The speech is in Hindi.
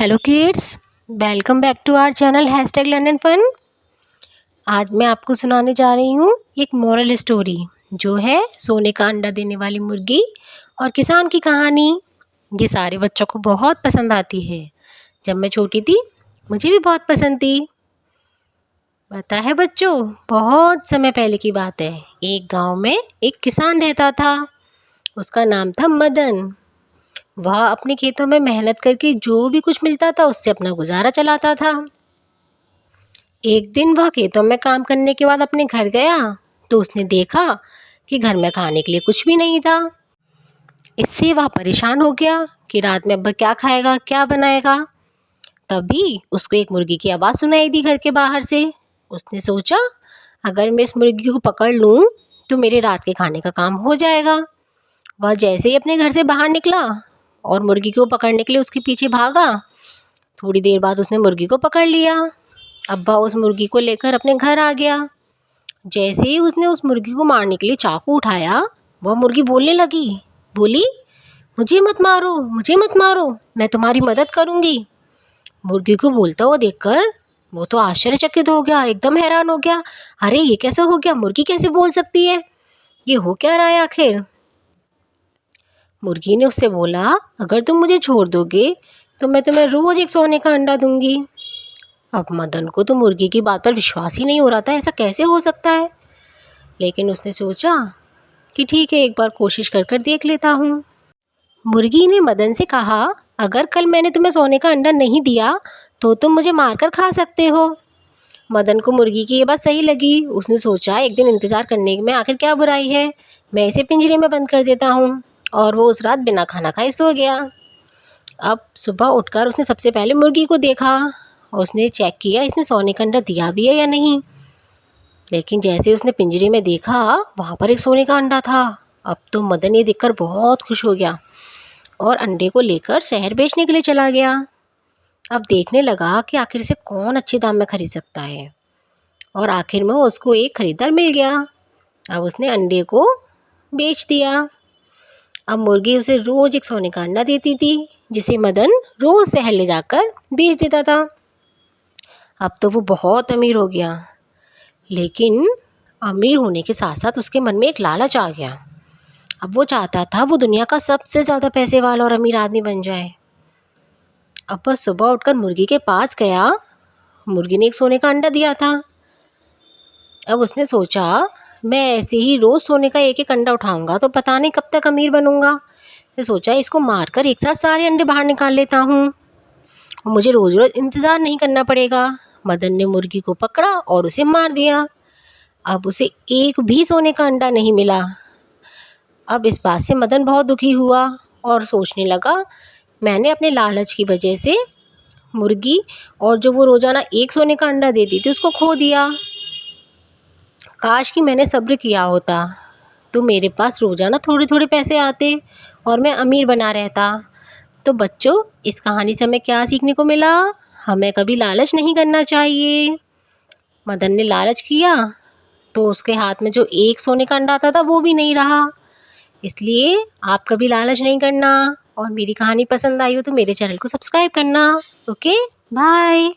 Hello kids, welcome back to our channel hashtag learn and fun. आज मैं आपको सुनाने जा रही हूँ एक मोरल स्टोरी जो है सोने का अंडा देने वाली मुर्गी और किसान की कहानी। ये सारे बच्चों को बहुत पसंद आती है। जब मैं छोटी थी मुझे भी बहुत पसंद थी। पता है बच्चों, बहुत समय पहले की बात है। एक गांव में एक किसान रहता था। उसका नाम था मदन। वह अपने खेतों में मेहनत करके जो भी कुछ मिलता था उससे अपना गुजारा चलाता था। एक दिन वह खेतों में काम करने के बाद अपने घर गया तो उसने देखा कि घर में खाने के लिए कुछ भी नहीं था। इससे वह परेशान हो गया कि रात में अब क्या खाएगा, क्या बनाएगा। तभी उसको एक मुर्गी की आवाज़ सुनाई दी घर के बाहर से। उसने सोचा, अगर मैं इस मुर्गी को पकड़ लूँ तो मेरे रात के खाने का काम हो जाएगा। वह जैसे ही अपने घर से बाहर निकला और मुर्गी को पकड़ने के लिए उसके पीछे भागा, थोड़ी देर बाद उसने मुर्गी को पकड़ लिया। अब वह उस मुर्गी को लेकर अपने घर आ गया। जैसे ही उसने उस मुर्गी को मारने के लिए चाकू उठाया, वह मुर्गी बोलने लगी। बोली, मुझे मत मारो, मुझे मत मारो, मैं तुम्हारी मदद करूँगी। मुर्गी को बोलता हुआ देखकर वो तो आश्चर्यचकित हो गया, एकदम हैरान हो गया। अरे ये कैसे हो गया, मुर्गी कैसे बोल सकती है, ये हो क्या रहा है आखिर। मुर्गी ने उससे बोला, अगर तुम मुझे छोड़ दोगे तो मैं तुम्हें रोज़ एक सोने का अंडा दूंगी। अब मदन को तो मुर्गी की बात पर विश्वास ही नहीं हो रहा था, ऐसा कैसे हो सकता है। लेकिन उसने सोचा कि ठीक है, एक बार कोशिश कर कर देख लेता हूँ। मुर्गी ने मदन से कहा, अगर कल मैंने तुम्हें सोने का अंडा नहीं दिया तो तुम मुझे मारकर खा सकते हो। मदन को मुर्गी की ये बात सही लगी। उसने सोचा, एक दिन इंतज़ार करने में आखिर क्या बुराई है, मैं इसे पिंजरे में बंद कर देता हूँ। और वो उस रात बिना खाना खाए सो गया। अब सुबह उठकर उसने सबसे पहले मुर्गी को देखा। उसने चेक किया इसने सोने का अंडा दिया भी है या नहीं। लेकिन जैसे उसने पिंजरे में देखा, वहाँ पर एक सोने का अंडा था। अब तो मदन ये देखकर बहुत खुश हो गया और अंडे को लेकर शहर बेचने के लिए चला गया। अब देखने लगा कि आखिर से कौन अच्छे दाम में खरीद सकता है। और आखिर में उसको एक खरीदार मिल गया। अब उसने अंडे को बेच दिया। अब मुर्गी उसे रोज़ एक सोने का अंडा देती थी, जिसे मदन रोज़ शहर ले जाकर बेच देता था। अब तो वो बहुत अमीर हो गया। लेकिन अमीर होने के साथ साथ उसके मन में एक लालच आ गया। अब वो चाहता था वो दुनिया का सबसे ज़्यादा पैसे वाला और अमीर आदमी बन जाए। अब वह सुबह उठकर मुर्गी के पास गया। मुर्गी ने एक सोने का अंडा दिया था। अब उसने सोचा, मैं ऐसे ही रोज़ सोने का एक एक अंडा उठाऊंगा तो पता नहीं कब तक अमीर बनूंगा। तो सोचा, इसको मारकर एक साथ सारे अंडे बाहर निकाल लेता हूँ, मुझे रोज़ रोज़ इंतज़ार नहीं करना पड़ेगा। मदन ने मुर्गी को पकड़ा और उसे मार दिया। अब उसे एक भी सोने का अंडा नहीं मिला। अब इस बात से मदन बहुत दुखी हुआ और सोचने लगा, मैंने अपने लालच की वजह से मुर्गी और जो वो रोज़ाना एक सोने का अंडा देती थी उसको खो दिया। काश कि मैंने सब्र किया होता तो मेरे पास रोज़ाना थोड़े थोड़े पैसे आते और मैं अमीर बना रहता। तो बच्चों, इस कहानी से हमें क्या सीखने को मिला? हमें कभी लालच नहीं करना चाहिए। मदन ने लालच किया तो उसके हाथ में जो एक सोने का अंडा आता था वो भी नहीं रहा। इसलिए आप कभी लालच नहीं करना। और मेरी कहानी पसंद आई हो तो मेरे चैनल को सब्सक्राइब करना। Okay, bye.